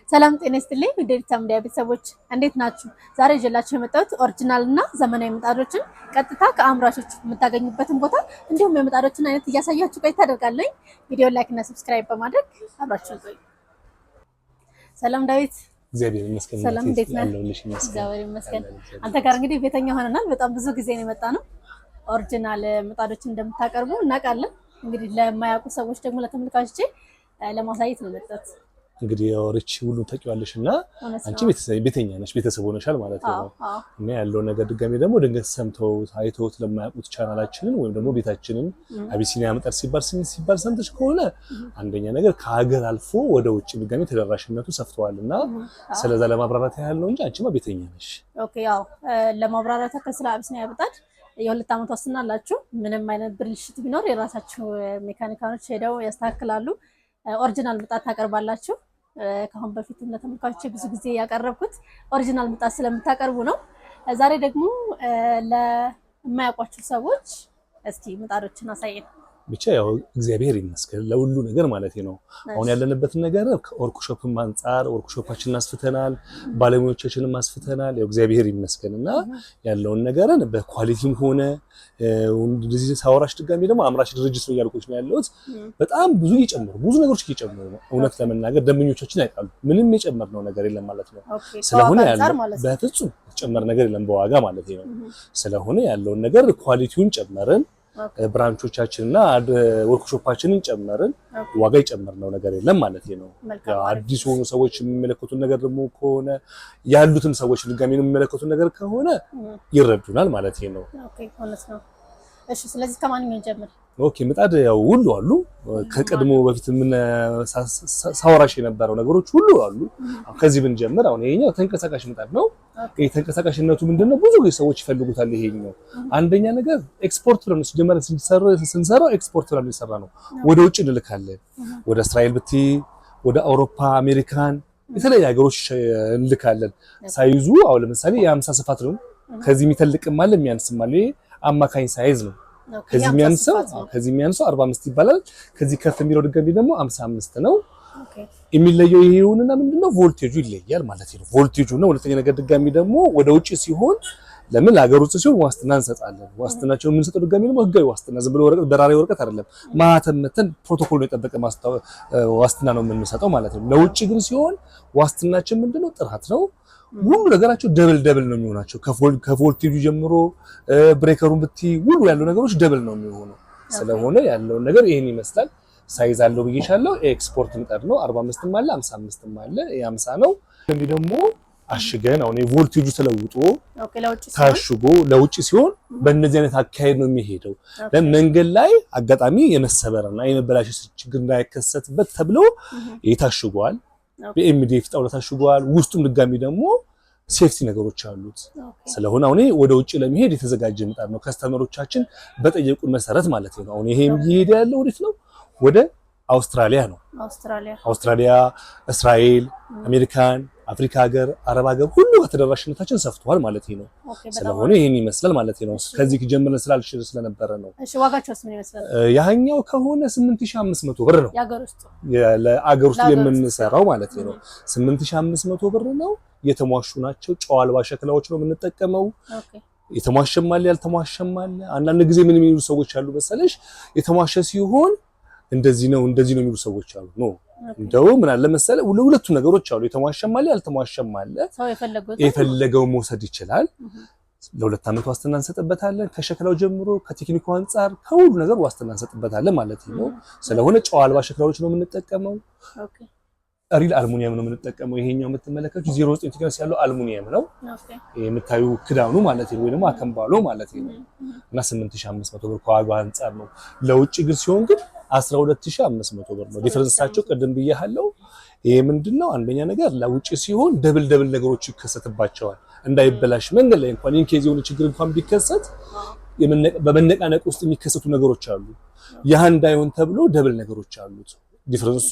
ሰላም ጤና ይስጥልኝ ውዴታ ሚዲያ ቤተሰቦች እንዴት ናችሁ? ዛሬ ይዤላችሁ የመጣሁት ኦሪጂናል እና ዘመናዊ ምጣዶችን ቀጥታ ከአምራቾች የምታገኙበትን ቦታ እንዲሁም የምጣዶችን አይነት እያሳያችሁ ቆይታ አደርጋለሁ። ቪዲዮ ላይክ እና ሰብስክራይብ በማድረግ አብራችሁን ቆዩ። ሰላም ዳዊት። እግዚአብሔር ይመስገን። ሰላም እንዴት ነህ? እግዚአብሔር ይመስገን። አንተ ጋር እንግዲህ ቤተኛ ሆነናል። በጣም ብዙ ጊዜ ነው የመጣነው። ኦሪጂናል ምጣዶችን እንደምታቀርቡ እናውቃለን። እንግዲህ ለማያውቁ ሰዎች ደግሞ ለተመልካቾቼ ለማሳየት ነው የመጣሁት። እንግዲህ ኦሪች ሁሉ ታውቂዋለሽና አንቺ ቤተኛ ነሽ፣ ቤተሰብ ሆነሻል ማለት ነው። እና ያለው ነገር ድጋሜ ደግሞ ድንገት ሰምተው አይተውት ለማያውቁት ቻናላችንን ወይም ደግሞ ቤታችንን አቢሲኒያ ምጣድ ሲባል ሰምተሽ ከሆነ አንደኛ ነገር ከሀገር አልፎ ወደ ውጭ ድጋሜ ተደራሽነቱ ሰፍቷልና ስለዛ ለማብራራት ያህል ነው እንጂ አንቺማ ቤተኛ ነሽ። ኦኬ ያው ለማብራራት ከስለ አቢሲኒያ ምጣድ የ2 ዓመት ዋስትና አላችሁ። ምንም አይነት ብልሽት ቢኖር የራሳችሁ ሜካኒካኖች ሄደው ያስተካክላሉ። ኦሪጂናል ምጣድ ታቀርባላችሁ። ከአሁን በፊት ለተመልካቾች ብዙ ጊዜ ያቀረብኩት ኦሪጂናል ምጣድ ስለምታቀርቡ ነው። ዛሬ ደግሞ ለማያውቋችሁ ሰዎች እስኪ ምጣዶችን አሳየን። ብቻ ያው እግዚአብሔር ይመስገን ለሁሉ ነገር ማለት ነው። አሁን ያለንበትን ነገር ከወርክሾፕም አንፃር ወርክሾፓችንን አስፍተናል፣ ባለሙያዎቻችንን አስፍተናል። ያው እግዚአብሔር ይመስገንና ያለውን ነገርን በኳሊቲም ሆነ እንደዚህ ሳወራሽ ድጋሜ ደግሞ አምራች ድርጅት ነው ያልኩሽ ነው ያለሁት። በጣም ብዙ ነገሮች እየጨመሩ ነው። እውነት ለመናገር ደንበኞቻችን ያውቃሉ። ምንም የጨመርነው ነገር የለም ማለት ነው። ስለሆነ ያለው በፍጹም የጨመረ ነገር የለም በዋጋ ማለት ነው። ስለሆነ ያለውን ነገር ኳሊቲውን ጨመርን፣ ብራንቾቻችንና ወርክሾፓችንን ጨመርን፣ ዋጋ የጨመርነው ነገር የለም ማለት ነው። አዲስ ሆኑ ሰዎች የሚመለከቱን ነገር ደግሞ ከሆነ ያሉትም ሰዎች ድጋሜ የሚመለከቱን ነገር ከሆነ ይረዱናል ማለት ነው። ኦኬ ሆነስ ነው። እሺ ስለዚህ ከማንኛውም ጀምር። ኦኬ ምጣድ ያው ሁሉ አሉ። ከቀድሞ በፊት ምን ሳወራሽ የነበረው ነገሮች ሁሉ አሉ። ከዚህ ብንጀምር አሁን ይሄኛው ተንቀሳቃሽ ምጣድ ነው። ይሄ ተንቀሳቃሽነቱ ምንድነው? ብዙ ሰዎች ይፈልጉታል። ይሄኛው አንደኛ ነገር ኤክስፖርት ነው። ሲጀመር ስንሰራው ኤክስፖርት ነው የሚሰራ ነው። ወደ ውጭ እንልካለን። ወደ እስራኤል ብቲ፣ ወደ አውሮፓ፣ አሜሪካን የተለያዩ ሀገሮች እንልካለን። ሳይዙ አሁን ለምሳሌ የ50 ስፋት ነው። ከዚህ የሚተልቅም አለ የሚያንስም አለ። አማካኝ ሳይዝ ነው። ከዚህ የሚያንሰው 45 ይባላል። ከዚህ ከፍ የሚለው ድጋሚ ደግሞ 55 ነው። የሚለየው ይሄውንና ምንድነው ቮልቴጁ ይለያል ማለት ነው። ቮልቴጁ ነው። ሁለተኛ ነገር ድጋሚ ደግሞ ወደ ውጪ ሲሆን ለምን ሀገር ውስጥ ሲሆን ዋስትና እንሰጣለን። ዋስትናቸውን የምንሰጠው ድጋሚ ደግሞ ህጋዊ ዋስትና፣ ዝም ብሎ ወረቀት በራሪ ወረቀት አይደለም። ማህተም መተን ፕሮቶኮል ነው የጠበቀ ዋስትና ነው የምንሰጠው ማለት ነው። ለውጪ ግን ሲሆን ዋስትናችን ምንድነው? ጥራት ነው። ሁሉ ነገራቸው ደብል ነው የሚሆናቸው። ከቮልቴጁ ጀምሮ ብሬከሩን ብቲ ሁሉ ያለው ነገሮች ደብል ነው የሚሆነው። ስለሆነ ያለው ነገር ይሄን ይመስላል። ሳይዝ አለው ብዬሻለሁ። ኤክስፖርት ምጣድ ነው። 45ም አለ 55ም አለ። የ50 ነው። እንግዲህ ደግሞ አሽገን አሁን የቮልቴጁ ተለውጦ ታሽጎ ለውጭ ሲሆን በእነዚህ አይነት አካሄድ ነው የሚሄደው። ለመንገድ ላይ አጋጣሚ የመሰበርና የመበላሸት ችግር እንዳይከሰትበት ተብሎ ይታሽጓል። በኤምዲኤፍ ጣውላ ታሽጓል። ውስጡም ድጋሚ ደግሞ ሴፍቲ ነገሮች አሉት። ስለሆነ አሁን ወደ ውጭ ለመሄድ የተዘጋጀ ምጣድ ነው። ከስተመሮቻችን በጠየቁን መሰረት ማለት ነው። አሁን ይሄ እየሄደ ያለው ወዴት ነው? ወደ አውስትራሊያ ነው። አውስትራሊያ፣ እስራኤል፣ አሜሪካን፣ አፍሪካ ሀገር፣ አረብ ሀገር ሁሉ ከተደራሽነታችን ሰፍቷል ማለት ነው። ስለሆነ ይሄን ይመስላል ማለት ነው። ከዚህ ጀምረን ስላልሽር ስለነበረ ነው። እሺ ዋጋቸውስ ምን ይመስላል? ያኛው ከሆነ 8500 ብር ነው። ለአገር ውስጥ የምንሰራው ማለት ነው። 8500 ብር ነው። የተሟሹ ናቸው። ጨው አልባ ሸክላዎች ነው የምንጠቀመው። የተሟሸም አለ ያልተሟሸም አለ። አንዳንድ ጊዜ ምን የሚሉ ሰዎች አሉ መሰለሽ፣ የተሟሸ ሲሆን እንደዚህ ነው የሚሉ ሰዎች አሉ። ኖ እንደው ምን አለ መሰለ ሁለቱ ነገሮች አሉ። የተሟሸም አለ ያልተሟሸም አለ። የፈለገው መውሰድ ይችላል። ለ2 ዓመት ዋስትና እንሰጥበታለን። ከሸክላው ጀምሮ ከቴክኒኩ አንፃር ከሁሉ ነገር ዋስትና እንሰጥበታለን ማለት ነው። ስለሆነ ጨው አልባ ሸክላዎች ነው የምንጠቀመው። ሪል አልሙኒየም ነው የምንጠቀመው። ይሄኛው የምትመለከቱ 09 ቲክነስ ያለው አልሙኒየም ነው። የምታዩ ክዳኑ ማለት ነው ወይ ደግሞ አከምባሎ ማለት ነው። እና 8500 ብር ከዋጋው አንፃር ነው። ለውጭ ግን ሲሆን ግን 12500 ብር ነው። ዲፈረንሳቸው ቅድም ብያለሁ። ይሄ ምንድነው? አንደኛ ነገር ለውጭ ሲሆን ደብል ነገሮች ይከሰትባቸዋል። እንዳይበላሽ መንገድ ላይ እንኳን ኢንኬዝ የሆነ ችግር እንኳን ቢከሰት በመነቃነቅ ውስጥ የሚከሰቱ ነገሮች አሉ። ያ እንዳይሆን ተብሎ ደብል ነገሮች አሉት። ዲፈረንሱ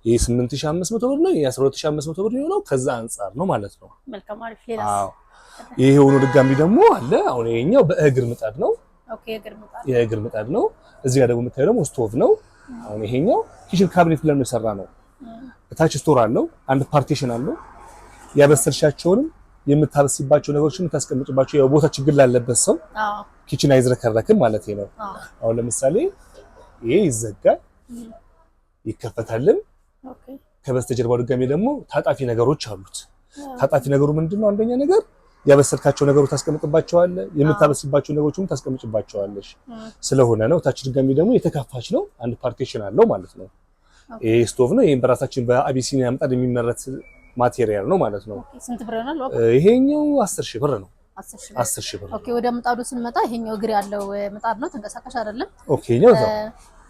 የ8500 ብር ነው፣ የ12500 ብር ነው። ከዛ አንፃር ነው ማለት ነው። መልካም አሪፍ። ሌላስ? አዎ ይሄ ሆኖ ድጋሚ ደግሞ አለ። አሁን ይሄኛው በእግር ምጣድ ነው። ኦኬ የእግር ምጣድ ነው። እዚህ ጋር ደግሞ የምታየው ደግሞ ስቶቭ ነው። አሁን ይሄኛው ኪችን ካቢኔት ብለን ነው የሰራ ነው። ታች ስቶር አለው፣ አንድ ፓርቲሽን አለው። ያበሰልሻቸውንም የምታበስባቸው ነገሮችን የምታስቀምጥባቸው ያው ቦታ ችግር ላለበት ሰው ኪችን አይዝረከረክም ማለት ነው። አሁን ለምሳሌ ይሄ ይዘጋል ይከፈታልም። ከበስተጀርባው ድጋሜ ደግሞ ታጣፊ ነገሮች አሉት። ታጣፊ ነገሩ ምንድነው? አንደኛ ነገር ያበሰልካቸው ነገሮች ታስቀምጥባቸዋለህ፣ የምታበስባቸው ነገሮችም ታስቀምጥባቸዋለሽ ስለሆነ ነው። ታች ድጋሜ ደግሞ የተካፋች ነው፣ አንድ ፓርቲሽን አለው ማለት ነው። ይሄ ስቶቭ ነው። ይሄን በራሳችን በአቢሲኒያ ምጣድ የሚመረት ማቴሪያል ነው ማለት ነው። ስንት ብር ይሆናል? ይሄኛው 10,000 ብር ነው። 10,000 ብር። ኦኬ ወደ ምጣዱ ስንመጣ ይሄኛው እግር ያለው ምጣድ ነው፣ ተንቀሳቃሽ አይደለም። ኦኬ ነው።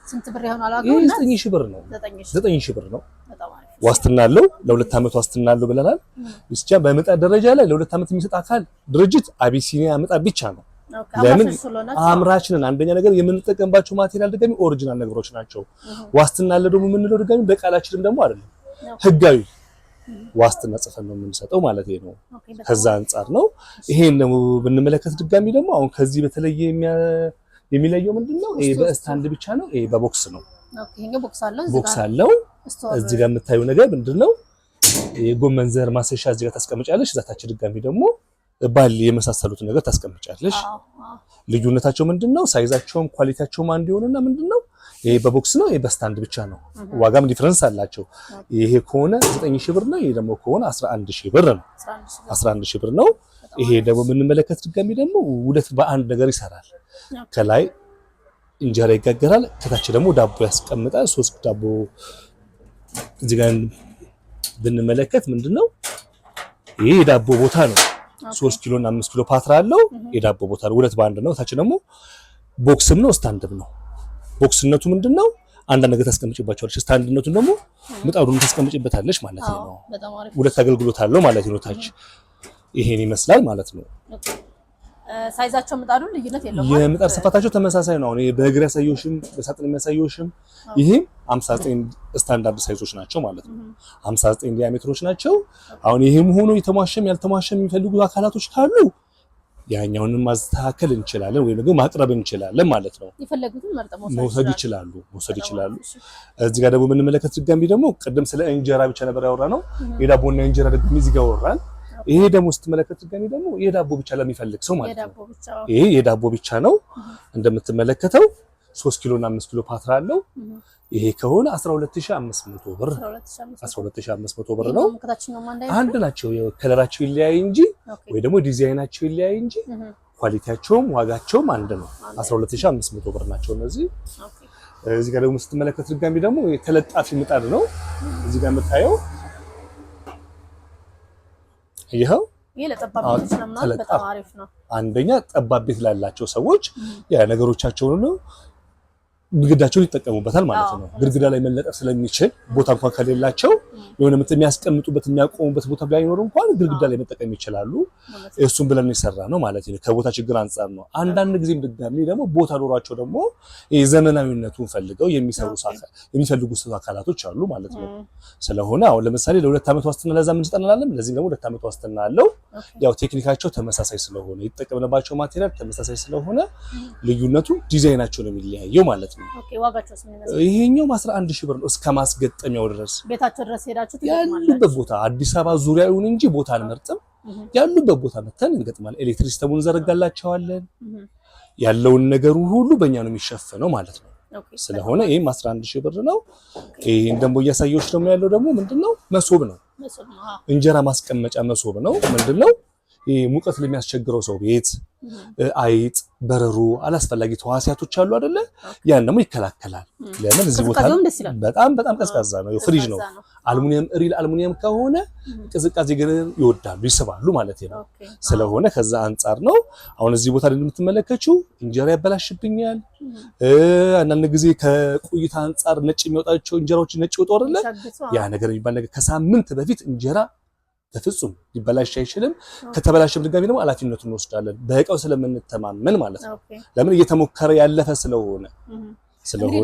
ስንት ብር ይሆናል? ይሄ 9,000 ብር ነው። 9,000 ብር ነው። ዋስትና አለው። ለ2 ዓመት ዋስትና አለው ብለናል። ብቻ በምጣድ ደረጃ ላይ ለ2 ዓመት የሚሰጥ አካል ድርጅት አቢሲኒያ ምጣድ ብቻ ነው። ለምን አምራች ነን። አንደኛ ነገር የምንጠቀምባቸው ማቴሪያል ድጋሚ ኦሪጂናል ነገሮች ናቸው። ዋስትና አለ ደግሞ የምንለው ድጋሚ በቃላችንም ደግሞ አይደለም፣ ህጋዊ ዋስትና ጽፈን ነው የምንሰጠው ማለት ነው። ከዛ አንፃር ነው። ይሄን ደግሞ ብንመለከት ድጋሚ ደግሞ አሁን ከዚህ በተለየ የሚለየው ምንድነው? ይሄ በስታንድ ብቻ ነው። ይሄ በቦክስ ነው። ኦኬ ይሄኛው ቦክስ አለው። እዚህ ጋር የምታዩ ነገር ምንድነው? የጎመን ዘር ማሰሻ እዚህ ጋር ታስቀምጫለሽ። እዛታች ድጋሚ ደግሞ ባል የመሳሰሉት ነገር ታስቀምጫለሽ። ልዩነታቸው ምንድነው? ሳይዛቸውም ኳሊቲያቸውም አንድ ይሆንና ምንድነው? ይሄ በቦክስ ነው፣ ይሄ በስታንድ ብቻ ነው። ዋጋም ዲፈረንስ አላቸው። ይሄ ከሆነ 9,000 ብር ነው። ይሄ ደግሞ ከሆነ 11,000 ብር ነው። 11,000 ብር ነው። ይሄ ደግሞ የምንመለከት ድጋሚ ደግሞ ሁለት በአንድ ነገር ይሰራል። ከላይ እንጀራ ይጋገራል፣ ከታች ደግሞ ዳቦ ያስቀምጣል። 3 ዳቦ እዚህ ጋር ብንመለከት ምንድነው? ይሄ የዳቦ ቦታ ነው። 3 ኪሎ እና 5 ኪሎ ፓትራ አለው። የዳቦ ቦታ ነው። ሁለት በአንድ ነው። ታች ደግሞ ቦክስም ነው ስታንድም ነው። ቦክስነቱ ምንድነው? አንዳንድ ነገር ታስቀምጪባቸዋለሽ። ስታንድነቱን ደግሞ ምጣዱን ታስቀምጪበታለሽ ማለት ነው። ሁለት አገልግሎት አለው ማለት ነው። ታች ይሄን ይመስላል ማለት ነው። ሳይዛቸው ምጣዱ ልዩነት የለውም። የምጣድ ስፋታቸው ተመሳሳይ ነው። አሁን በእግር ያሳየውሽም በሳጥን የሚያሳየውሽም ይሄም 59 ስታንዳርድ ሳይዞች ናቸው ማለት ነው። 59 ዲያሜትሮች ናቸው። አሁን ይሄም ሆኖ የተሟሸም ያልተሟሸም የሚፈልጉ አካላቶች ካሉ ያኛውንም ማስተካከል እንችላለን ወይ ደግሞ ማቅረብ እንችላለን ማለት ነው። የፈለጉትን መርጠው መውሰድ ይችላሉ። እዚህ ጋር ደግሞ የምንመለከት ድጋሚ ደግሞ ቅድም ስለ እንጀራ ብቻ ነበር ያወራነው። የዳቦና እንጀራ ደግሞ እዚህ ጋር ወራን። ይሄ ደግሞ ስትመለከት ድጋሚ ደግሞ የዳቦ ብቻ ለሚፈልግ ሰው ማለት ነው። ይሄ የዳቦ ብቻ ነው። እንደምትመለከተው 3 ኪሎ እና 5 ኪሎ ፓትራ አለው። ይሄ ከሆነ 12,500 ብር 12,500 ብር ነው። አንድ ናቸው። ከለራቸው ይለያይ እንጂ ወይ ደግሞ ዲዛይናቸው ይለያይ እንጂ ኳሊቲያቸውም ዋጋቸውም አንድ ነው። 12,500 ብር ናቸው እነዚህ። እዚህ ጋር ደግሞ ስትመለከት ድጋሚ ደግሞ የተለጣፊ ምጣድ ነው። እዚህ ጋር የምታየው ይሄው በጣም አሪፍ ነው። አንደኛ ጠባብ ቤት ላላቸው ሰዎች ያ ነገሮቻቸውን ነው ግድግዳቸውን ይጠቀሙበታል ማለት ነው። ግድግዳ ላይ መለጠፍ ስለሚችል ቦታ እንኳን ከሌላቸው የሆነ የሚያስቀምጡበት የሚያቆሙበት ቦታ ባይኖር እንኳን ግድግዳ ላይ መጠቀም ይችላሉ። እሱን ብለን ይሰራ ነው ማለት ነው። ከቦታ ችግር አንፃር ነው። አንዳንድ ጊዜም ድጋሚ ደግሞ ቦታ ኖሯቸው ደግሞ የዘመናዊነቱን ፈልገው የሚፈልጉ አካላቶች አሉ ማለት ነው። ስለሆነ አሁን ለምሳሌ ለ2 ዓመት ዋስትና ለዛ ምን እንሰጣለን? ለዚህም ደግሞ 2 ዓመት ዋስትና አለው። ያው ቴክኒካቸው ተመሳሳይ ስለሆነ የተጠቀምንባቸው ማቴሪያል ተመሳሳይ ስለሆነ ልዩነቱ ዲዛይናቸው ነው የሚለያየው ማለት ነው። ኦኬ ዋጋቸውስ ምን ይመስላል? ይሄኛው 11,000 ብር ነው እስከ ማስገጠሚያው ድረስ ቤታቸው ድረስ ሄዳችሁ ያሉበት ቦታ አዲስ አበባ ዙሪያውን እንጂ ቦታ አንመርጥም። ያሉበት ቦታ መተን እንገጥማለን። ኤሌክትሪክ ሲስተሙን ዘረጋላቸዋለን። ያለውን ነገሩ ሁሉ በእኛ ነው የሚሸፈነው ማለት ነው። ስለሆነ ይሄም 11,000 ብር ነው። ይሄን ደግሞ እያሳየሁሽ ደግሞ ያለው ደግሞ ምንድነው? መሶብ ነው። እንጀራ ማስቀመጫ መሶብ ነው። ምንድነው? ሙቀት ለሚያስቸግረው ሰው ቤት አይጥ፣ በረሮ፣ አላስፈላጊ ተዋሲያቶች አሉ አይደለ? ያን ደግሞ ይከላከላል። ለምን እዚህ ቦታ በጣም ቀዝቃዛ ነው። ፍሪጅ ነው። አልሙኒየም ከሆነ ቅዝቃዜ ግን ይወዳሉ፣ ይስባሉ ማለት ነው። ስለሆነ ከዛ አንፃር ነው። አሁን እዚህ ቦታ ላይ የምትመለከችው እንጀራ ያበላሽብኛል። አንዳንድ ጊዜ ከቆይታ አንፃር ነጭ የሚወጣቸው እንጀራዎች ነጭ ይወጡ አይደለ? ያ ነገር የሚባል ነገር ከሳምንት በፊት እንጀራ በፍጹም ሊበላሽ አይችልም። ከተበላሸም ድጋሚ ደግሞ ኃላፊነቱን እንወስዳለን በእቃው ስለምንተማመን ማለት ነው። ለምን እየተሞከረ ያለፈ ስለሆነ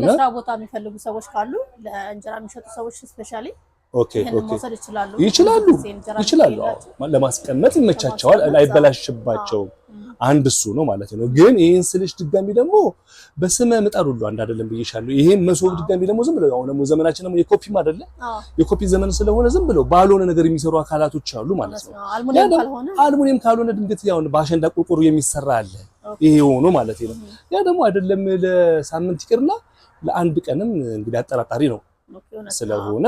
ለስራ ቦታ የሚፈልጉ ሰዎች ካሉ ለእንጀራ የሚሸጡ ሰዎች ስፔሻሊ ይችላሉ። ለማስቀመጥ ይመቻቸዋል፣ አይበላሽባቸውም። አንድ እሱ ነው ማለት ነው። ግን ይሄን ስልሽ ድጋሚ ደግሞ በስመ ምጣድ ሁሉ አንድ አይደለም ብዬሻለሁ። ይሄን መሶብ ድጋሚ ደግሞ ዝም ብለው አሁን ደግሞ ዘመናችን ደግሞ የኮፒም አይደለ የኮፒ ዘመን ስለሆነ ዝም ብለው ባልሆነ ነገር የሚሰሩ አካላቶች አሉ ማለት ነው። አልሙኒየም ካልሆነ ድንገት ያው በአሸንዳ ቆርቆሮ የሚሰራ አለ ይሄ ሆኖ ማለት ነው። ያ ደግሞ አይደለም ለሳምንት ይቅርና ለአንድ ቀንም እንግዲህ አጠራጣሪ ነው። ስለሆነ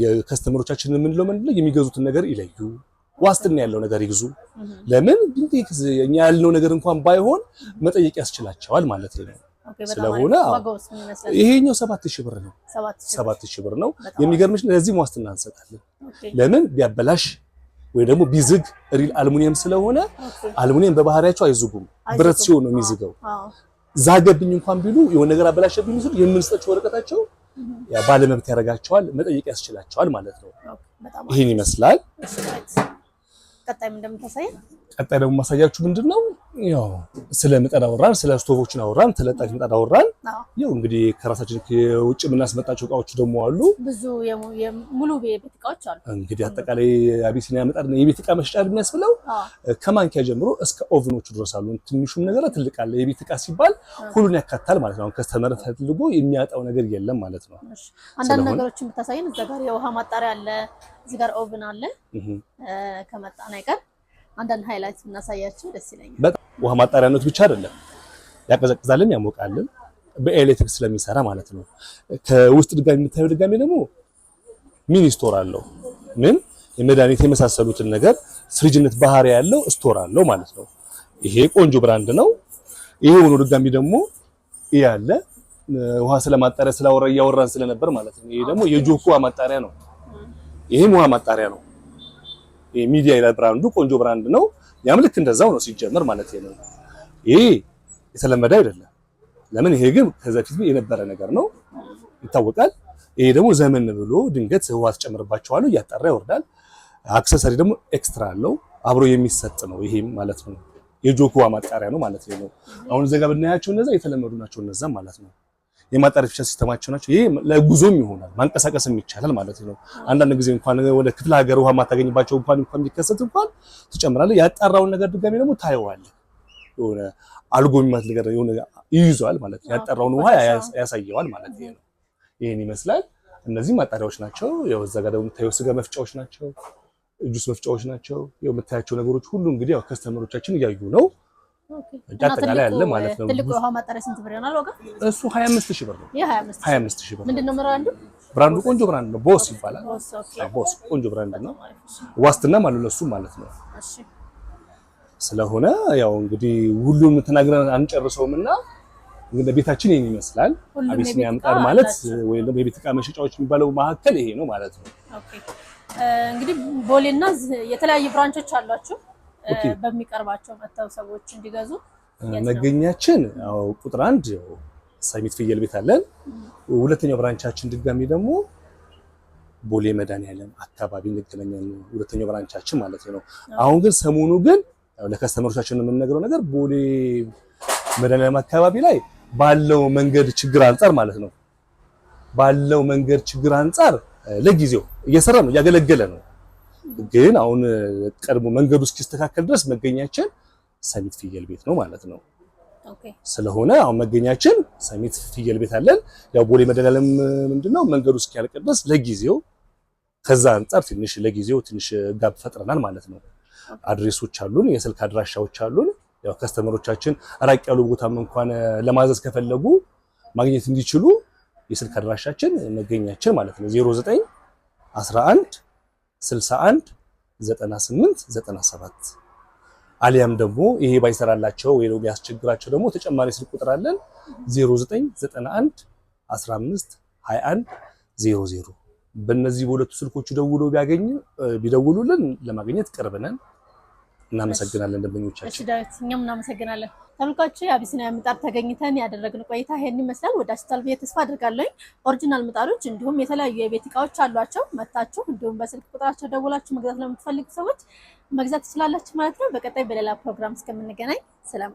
የከስተመሮቻችንን የምንለው ምንድነው የሚገዙትን ነገር ይለዩ፣ ዋስትና ያለው ነገር ይግዙ። ለምን ድንገት እኛ ያልነው ነገር እንኳን ባይሆን መጠየቅ ያስችላቸዋል ማለት ነው። ስለሆነ ይሄኛው 7000 ብር ነው። 7000 ብር ነው። የሚገርምሽ ለዚህ ዋስትና እንሰጣለን። ለምን ቢያበላሽ ወይ ደግሞ ቢዝግ ሪል አልሙኒየም ስለሆነ አልሙኒየም በባህሪያቸው አይዝጉም። ብረት ሲሆን ነው የሚዝገው። ዛገብኝ እንኳን ቢሉ የሆነ ነገር አበላሸብኝ ሲሉ የምንሰጣቸው ወረቀታቸው ያ ባለመብት ያረጋቸዋል፣ መጠየቅ ያስችላቸዋል ማለት ነው። ይሄን ይመስላል። ቀጣይ እንደምታሳይ ቀጣይ ደግሞ ማሳያችሁ ምንድነው ያው ስለ ምጣድ አወራን፣ ስለ ስቶቮችን አወራን፣ ተለጣፊ ምጣድ አወራን። ያው እንግዲህ ከራሳችን ከውጭ የምናስመጣቸው እቃዎች ደግሞ አሉ። ብዙ ሙሉ የቤት እቃዎች አሉ። እንግዲህ አጠቃላይ አቢሲኒያ ምጣድ ነው የቤት እቃ መሸጫ የሚያስብለው ከማንኪያ ጀምሮ እስከ ኦቭኖቹ ድረስ አሉ። ትንሹም ነገር ትልቅ አለ። የቤት እቃ ሲባል ሁሉን ያካታል ማለት ነው። ከስተመር ፈልጎ የሚያጣው ነገር የለም ማለት ነው። አንዳንድ ነገሮችን ብታሳየን እዛ ጋር የውሃ ማጣሪያ አለ፣ እዚህ ጋር ኦቭን አለ። ከመጣና አይቀር አንዳንድ ሃይላይት እናሳያችሁ ደስ ይለኛል። በጣም ውሃ ማጣሪያነት ብቻ አይደለም ያቀዘቅዛልም ያሞቃልም በኤሌክትሪክ ስለሚሰራ ማለት ነው። ከውስጥ ድጋሚ የምታየው ድጋሚ ደግሞ ሚኒ ስቶር አለው። ምን የመድኃኒት የመሳሰሉትን ነገር ፍሪጅነት ባህሪ ያለው ስቶር አለው ማለት ነው። ይሄ ቆንጆ ብራንድ ነው። ይሄ ሆኖ ድጋሚ ደግሞ ያለ ውሃ ስለማጣሪያ እያወራን ስለነበር ማለት ነው። ይሄ ደግሞ የጆኮ ውሃ ማጣሪያ ነው። ይሄም ውሃ ማጣሪያ ነው። ሚዲያ ይላል ብራንዱ፣ ቆንጆ ብራንድ ነው። ያም ልክ እንደዛው ነው ሲጀመር ማለት ነው። ይሄ የተለመደ አይደለም። ለምን ይሄ ግን ከዛ ፊት የነበረ ነገር ነው ይታወቃል። ይሄ ደግሞ ዘመን ብሎ ድንገት ውሃ ተጨምርባቸዋል እያጣራ ይወርዳል። አክሰሰሪ ደግሞ ኤክስትራ አለው አብሮ የሚሰጥ ነው። ይሄም ማለት ነው የጆኮ ውሃ ማጣሪያ ነው ማለት ነው። አሁን እዛ ጋር ብናያቸው እነዛ የተለመዱ ናቸው እነዛ ማለት ነው። የማጣሪያ ፊቸር ሲስተማቸው ናቸው። ይሄ ለጉዞም ይሆናል ማንቀሳቀስም ይቻላል ማለት ነው። አንዳንድ ጊዜ እንኳን ወደ ክፍለ ሀገር ውሃ ማታገኝባቸው እንኳን ቢከሰት እንኳን ትጨምራለህ። ያጣራውን ነገር ድጋሚ ደግሞ ታየዋለህ። የሆነ አልጎሚማት ነገር የሆነ ይይዟል ማለት ነው። ያጣራውን ውሃ ያሳየዋል ማለት ነው። ይሄን ይመስላል። እነዚህ ማጣሪያዎች ናቸው። ያው እዛ ጋር ደግሞ የምታየው ስጋ መፍጫዎች ናቸው፣ ጁስ መፍጫዎች ናቸው። ያው የምታያቸው ነገሮች ሁሉ እንግዲህ ያው ከስተመሮቻችን እያዩ ነው። አጠቃላይ ያለ ማለት ነው። ትልቁ ውሃ ማጣሪያ ስንት ብር ይሆናል ዋጋ? እሱ 25000 ብር ነው። 25000 ብር። ምንድነው ብራንዱ? ብራንዱ ቆንጆ ብራንድ ነው። ቦስ ይባላል። ቦስ ቆንጆ ብራንድ ነው። ዋስትናም አለው ለሱ ማለት ነው። እሺ። ስለሆነ ያው እንግዲህ ሁሉም ተናግረን አንጨርሰውምና እንግዲህ ቤታችን ይሄን ይመስላል። አቢሲኒያ ምጣድ ማለት ወይ ደግሞ የቤት እቃ መሸጫዎች የሚባለው ማዕከል ይሄ ነው ማለት ነው። ኦኬ። እንግዲህ ቦሌና የተለያዩ ብራንቾች አሏችሁ በሚቀርባቸው መተው ሰዎች እንዲገዙ። መገኛችን ያው ቁጥር 1 ሰሚት ፍየል ቤት አለን። ሁለተኛው ብራንቻችን ድጋሚ ደግሞ ቦሌ መድኃኒዓለም አካባቢ እንገናኛለን። ሁለተኛው ብራንቻችን ማለት ነው። አሁን ግን ሰሞኑ ግን ያው ለከስተመሮቻችን የምንነግረው ነገር ቦሌ መድኃኒዓለም አካባቢ ላይ ባለው መንገድ ችግር አንፃር ማለት ነው ባለው መንገድ ችግር አንፃር ለጊዜው እየሰራ ነው እያገለገለ ነው። ግን አሁን ቀድሞ መንገዱ እስኪስተካከል ድረስ መገኛችን ሰሚት ፍየል ቤት ነው ማለት ነው። ኦኬ። ስለሆነ አሁን መገኛችን ሰሚት ፍየል ቤት አለን። ያው ቦሌ መድኃኒዓለም ምንድነው መንገዱ እስኪያልቅ ድረስ ለጊዜው ከዛ አንፃር ለጊዜው ትንሽ ጋብ ፈጥረናል ማለት ነው። አድሬሶች አሉን፣ የስልክ አድራሻዎች አሉን። ያው ከስተመሮቻችን ራቅ ያሉ ቦታም እንኳን ለማዘዝ ከፈለጉ ማግኘት እንዲችሉ የስልክ አድራሻችን መገኛችን ማለት ነው 09 11 61 98 97 አሊያም ደግሞ ይሄ ባይሰራላቸው ወይ ነው ቢያስቸግራቸው ደግሞ ተጨማሪ ስልክ ቁጥር አለን 0991 15 21 00 በእነዚህ በሁለቱ ስልኮቹ ቢደውሉልን ለማግኘት ቅርብ ነን። እናመሰግናለን ደንበኞቻችን። እሺ ዳዊት፣ እኛም እናመሰግናለን። ተመልካቾች አቢሲኒያ ምጣድ ተገኝተን ያደረግነው ቆይታ ይሄን ይመስላል። ወዳችሁታል ብዬ ተስፋ አድርጋለሁ። ኦሪጂናል ምጣዶች እንዲሁም የተለያዩ የቤት እቃዎች አሏቸው። መታችሁ እንዲሁም በስልክ ቁጥራቸው ደውላችሁ መግዛት ለምትፈልጉ ሰዎች መግዛት ትችላላችሁ ማለት ነው። በቀጣይ በሌላ ፕሮግራም እስከምንገናኝ ሰላም።